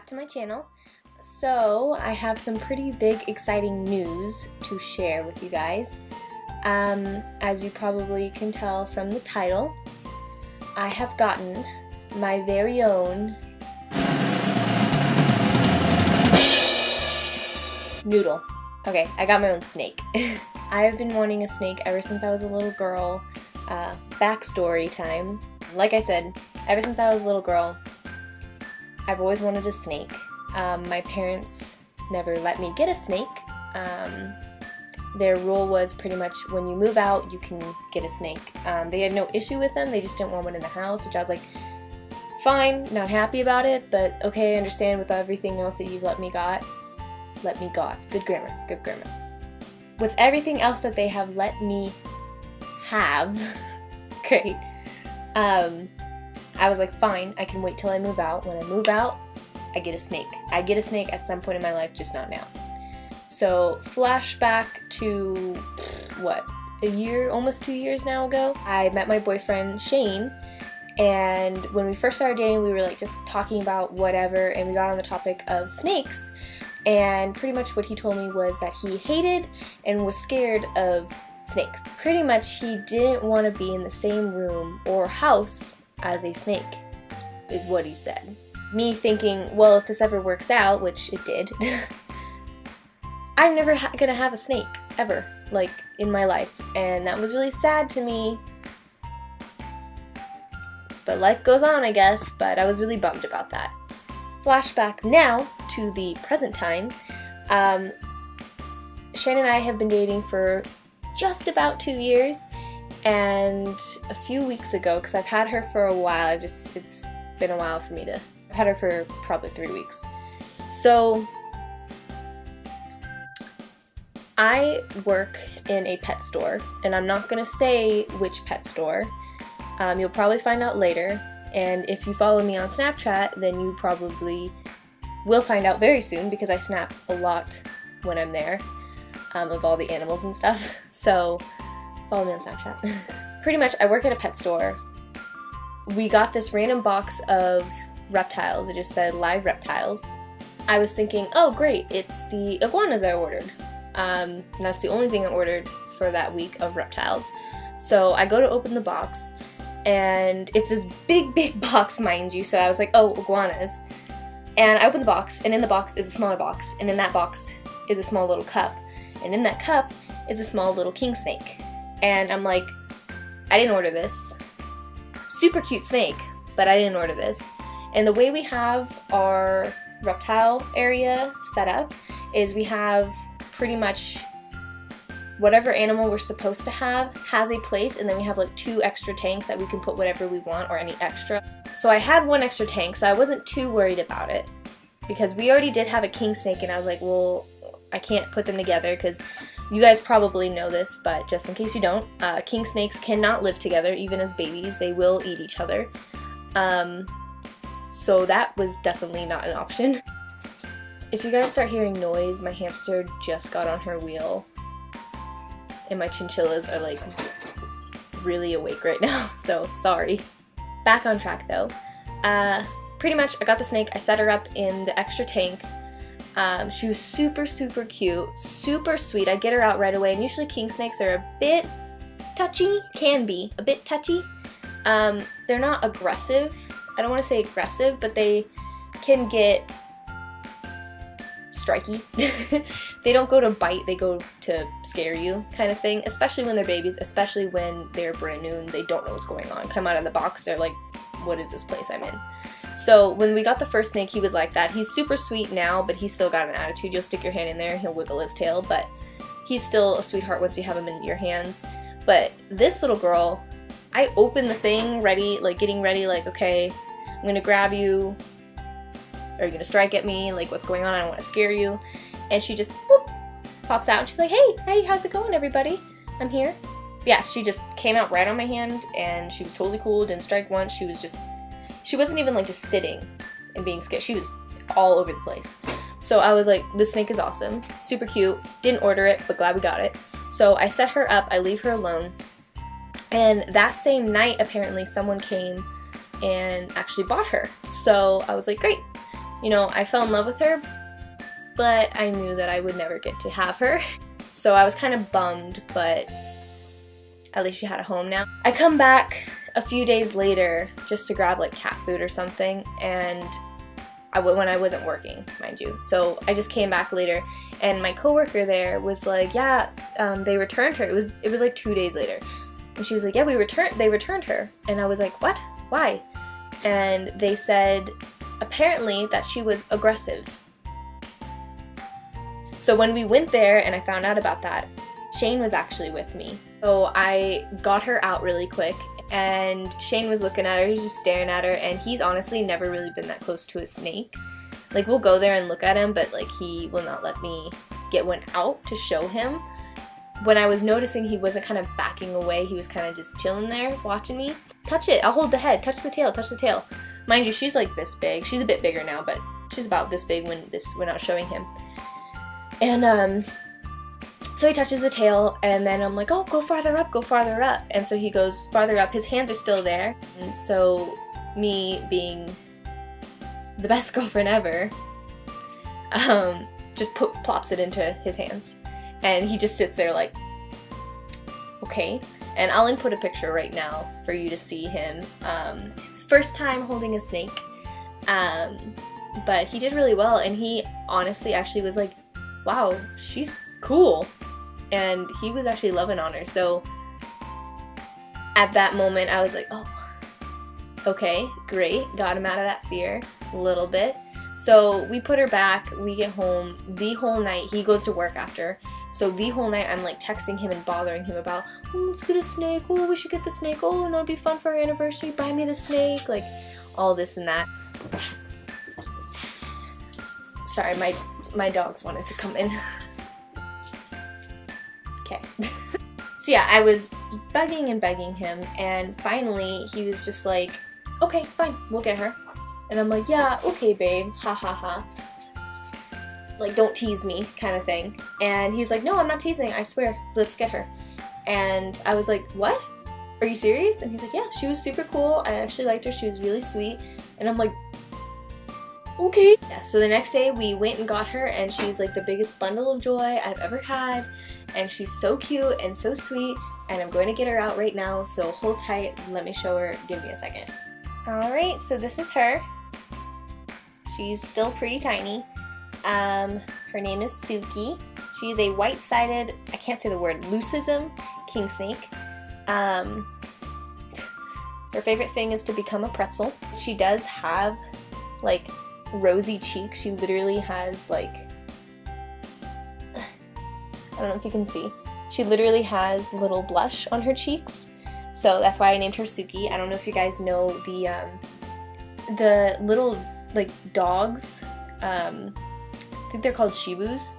to my channel. So I have some pretty big exciting news to share with you guys. As you probably can tell from the title, I have gotten my very own noodle. Okay, I got my own snake. I have been wanting a snake ever since I was a little girl. Backstory time. Like I said, ever since I was a little girl, I've always wanted a snake. My parents never let me get a snake. Their rule was pretty much when you move out, you can get a snake. They had no issue with them, they just didn't want one in the house, which I was like, fine, not happy about it, but okay, I understand with everything else that you've let me got. Good grammar, good grammar. With everything else that they have let me have, great, I was like, fine, I can wait till I move out. When I move out, I get a snake. I get a snake at some point in my life, just not now. So, flashback to, what, a year, almost 2 years now ago, I met my boyfriend, Shane, and when we first started dating, we were like just talking about whatever, and we got on the topic of snakes, and pretty much what he told me was that he hated and was scared of snakes. Pretty much he didn't want to be in the same room or house as a snake, is what he said. Me thinking, well, if this ever works out, which it did, I'm never gonna have a snake, ever, like, in my life, and that was really sad to me. But life goes on, I guess, but I was really bummed about that. Flashback now to the present time. Shane and I have been dating for just about 2 years, and a few weeks ago, because I've had her for a while, it's been a while for me to, I've had her for probably 3 weeks. So, I work in a pet store, and I'm not going to say which pet store. You'll probably find out later, and if you follow me on Snapchat, then you probably will find out very soon, because I snap a lot when I'm there, of all the animals and stuff. So, follow me on Snapchat. Pretty much, I work at a pet store. We got this random box of reptiles. It just said live reptiles. I was thinking, oh great, it's the iguanas I ordered. That's the only thing I ordered for that week of reptiles. So I go to open the box, and it's this big box, mind you, so I was like, oh, iguanas. And I open the box, and in the box is a smaller box, and in that box is a small little cup, and in that cup is a small little king snake. And I'm like, I didn't order this. Super cute snake, but I didn't order this. And the way we have our reptile area set up is we have pretty much whatever animal we're supposed to have has a place, and then we have like 2 extra tanks that we can put whatever we want, or any extra. So I had 1 extra tank, so I wasn't too worried about it, because we already did have a king snake, and I was like, well, I can't put them together, because you guys probably know this, but just in case you don't, king snakes cannot live together, even as babies. They will eat each other. So that was definitely not an option. If you guys start hearing noise, my hamster just got on her wheel, and my chinchillas are like really awake right now, so sorry. Back on track though. Pretty much I got the snake, I set her up in the extra tank. She was super cute, super sweet. I get her out right away, and usually king snakes are a bit touchy, can be a bit touchy. They're not aggressive. I don't want to say aggressive, but they can get striky. They don't go to bite, they go to scare you kind of thing, especially when they're babies, especially when they're brand new and they don't know what's going on. Come out of the box, they're like, what is this place I'm in? So when we got the first snake, he was like that. He's super sweet now, but he's still got an attitude. You'll stick your hand in there and he'll wiggle his tail, but he's still a sweetheart once you have him in your hands. But this little girl, I opened the thing, ready, like getting ready, like, okay, I'm gonna grab you. Are you gonna strike at me? Like, what's going on? I don't want to scare you. And she just whoop, pops out, and she's like, hey, how's it going, everybody? I'm here. Yeah, she just came out right on my hand, and she was totally cool, didn't strike once. She wasn't even like just sitting and being scared. She was all over the place. So I was like, this snake is awesome, super cute. Didn't order it, but glad we got it. So I set her up, I leave her alone. And that same night, apparently, someone came and actually bought her. So I was like, great. You know, I fell in love with her, but I knew that I would never get to have her. So I was kind of bummed, but at least she had a home now. I come back a few days later just to grab like cat food or something, and when I wasn't working, mind you. So I just came back later, and my coworker there was like, yeah, they returned her. It was like 2 days later. And she was like, yeah, they returned her. And I was like, what? Why? And they said, apparently, that she was aggressive. So when we went there and I found out about that, Shane was actually with me. So I got her out really quick, and Shane was looking at her, he was just staring at her, and he's honestly never really been that close to a snake. Like, we'll go there and look at him, but like he will not let me get one out to show him. When I was noticing he wasn't kind of backing away, he was kind of just chilling there, watching me. Touch it, I'll hold the head, touch the tail, touch the tail. Mind you, she's like this big. She's a bit bigger now, but she's about this big when I was showing him. And so he touches the tail, and then I'm like, oh, go farther up, go farther up. And so he goes farther up, his hands are still there. And so me being the best girlfriend ever, just plops it into his hands. And he just sits there like, okay. And I'll input a picture right now for you to see him. His first time holding a snake. But he did really well, and he honestly actually was like, wow, she's cool. And he was actually loving on her. So at that moment I was like, oh, okay, great. Got him out of that fear a little bit. So we put her back, we get home, the whole night, he goes to work after, so the whole night I'm like texting him and bothering him about, oh, let's get a snake, oh, we should get the snake, oh, no, it'd be fun for our anniversary, buy me the snake, like, all this and that. Sorry, my dogs wanted to come in. Okay. So yeah, I was begging and begging him, and finally he was just like, okay, fine, we'll get her. And I'm like, yeah, okay, babe, ha ha ha. Like, don't tease me, kind of thing. And he's like, no, I'm not teasing, I swear, let's get her. And I was like, what? Are you serious? And he's like, yeah, she was super cool, I actually liked her, she was really sweet. And I'm like, okay. Yeah, so the next day we went and got her, and she's like the biggest bundle of joy I've ever had. And she's so cute and so sweet, and I'm going to get her out right now, so hold tight, let me show her, give me a second. Alright, so this is her. She's still pretty tiny. Her name is Suki. She's a white-sided, I can't say the word, leucism kingsnake. Her favorite thing is to become a pretzel. She does have, like, rosy cheeks. She literally has, like, I don't know if you can see. She literally has little blush on her cheeks. So that's why I named her Suki. I don't know if you guys know the little, like, dogs. I think they're called shibus.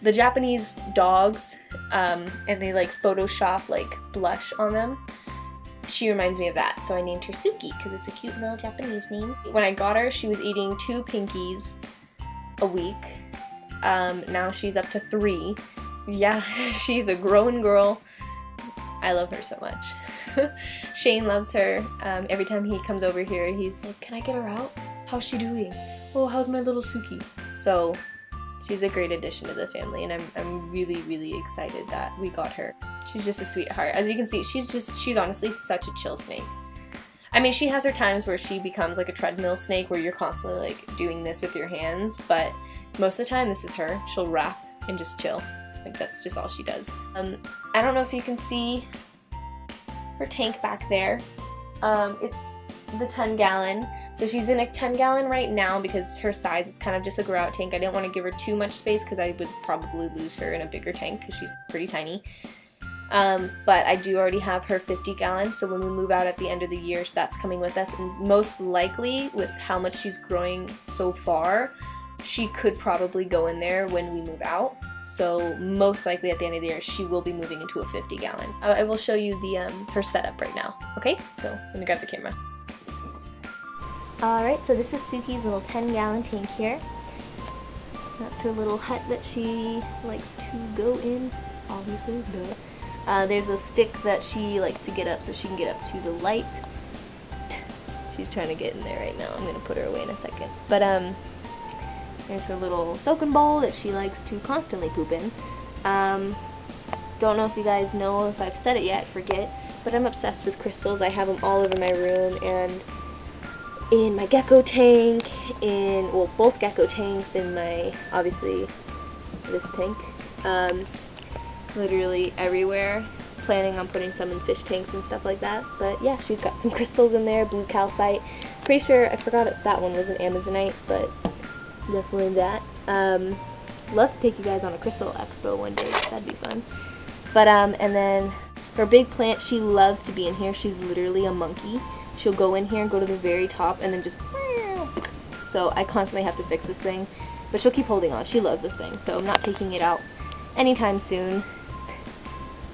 The Japanese dogs, and they like Photoshop like blush on them. She reminds me of that, so I named her Suki because it's a cute little Japanese name. When I got her, she was eating 2 pinkies a week. Now she's up to 3. Yeah, she's a growing girl. I love her so much. Shane loves her. Every time he comes over here, he's like, can I get her out? How's she doing? Oh, how's my little Suki? So she's a great addition to the family, and I'm really, really excited that we got her. She's just a sweetheart. As you can see, she's honestly such a chill snake. I mean, she has her times where she becomes like a treadmill snake where you're constantly like doing this with your hands, but most of the time this is her. She'll wrap and just chill. Like, that's just all she does. I don't know if you can see her tank back there. It's the 10-gallon. So she's in a 10-gallon right now because her size is kind of just a grow out tank. I didn't want to give her too much space because I would probably lose her in a bigger tank because she's pretty tiny. But I do already have her 50-gallon, so when we move out at the end of the year, that's coming with us. And most likely, with how much she's growing so far, she could probably go in there when we move out. So most likely at the end of the year, she will be moving into a 50-gallon. I will show you the her setup right now. Okay, so let me grab the camera. Alright, so this is Suki's little 10-gallon tank here. That's her little hut that she likes to go in, obviously, duh. There's a stick that she likes to get up so she can get up to the light. She's trying to get in there right now. I'm gonna put her away in a second. But here's her little soaking bowl that she likes to constantly poop in. Don't know if you guys know, if I've said it yet, forget, but I'm obsessed with crystals. I have them all over my room and in my gecko tank, well, both gecko tanks, in my, obviously, this tank, literally everywhere. Planning on putting some in fish tanks and stuff like that. But yeah, she's got some crystals in there, blue calcite. Pretty sure, I forgot if that one was an Amazonite, but definitely that. Love to take you guys on a crystal expo one day. That'd be fun. But and then her big plant, she loves to be in here. She's literally a monkey. She'll go in here and go to the very top and then just, so I constantly have to fix this thing, but she'll keep holding on. She loves this thing, so I'm not taking it out anytime soon.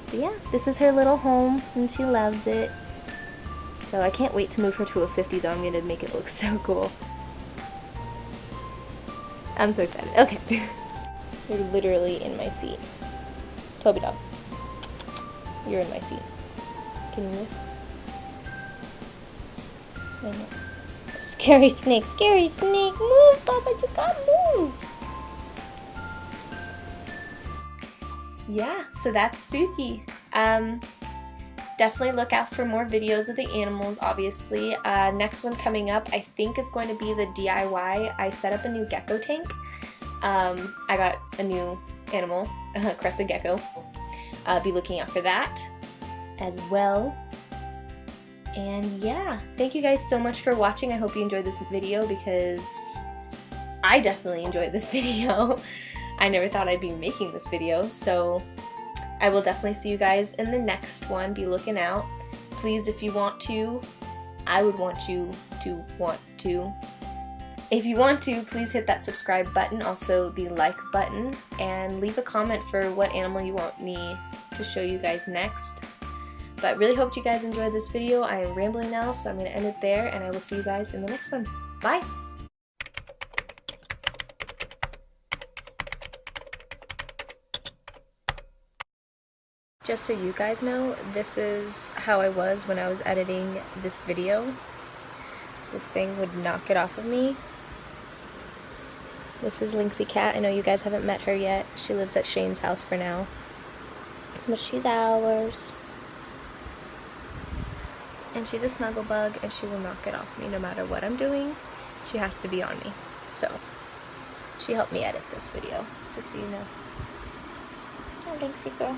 But yeah, this is her little home and she loves it. So I can't wait to move her to a 50 though. I'm gonna make it look so cool. I'm so excited. Okay. You're literally in my seat. Toby dog. You're in my seat. Can you move? I know. Scary snake, scary snake. Move, Papa, you gotta move. Yeah, so that's Suki. Definitely look out for more videos of the animals, obviously. Next one coming up, I think, is going to be the DIY. I set up a new gecko tank. I got a new animal, crested gecko. Be looking out for that as well. And yeah, thank you guys so much for watching. I hope you enjoyed this video because I definitely enjoyed this video. I never thought I'd be making this video, so I will definitely see you guys in the next one. Be looking out. Please, if you want to, I would want you to want to. If you want to, please hit that subscribe button, also the like button, and leave a comment for what animal you want me to show you guys next. But really hope you guys enjoyed this video. I am rambling now, so I'm going to end it there, and I will see you guys in the next one. Bye! Just so you guys know, this is how I was when I was editing this video. This thing would knock it off of me. This is Lynxie Cat. I know you guys haven't met her yet. She lives at Shane's house for now. But she's ours. And she's a snuggle bug, and she will knock it off me no matter what I'm doing. She has to be on me. So, she helped me edit this video, just so you know. Oh, Lynxie girl.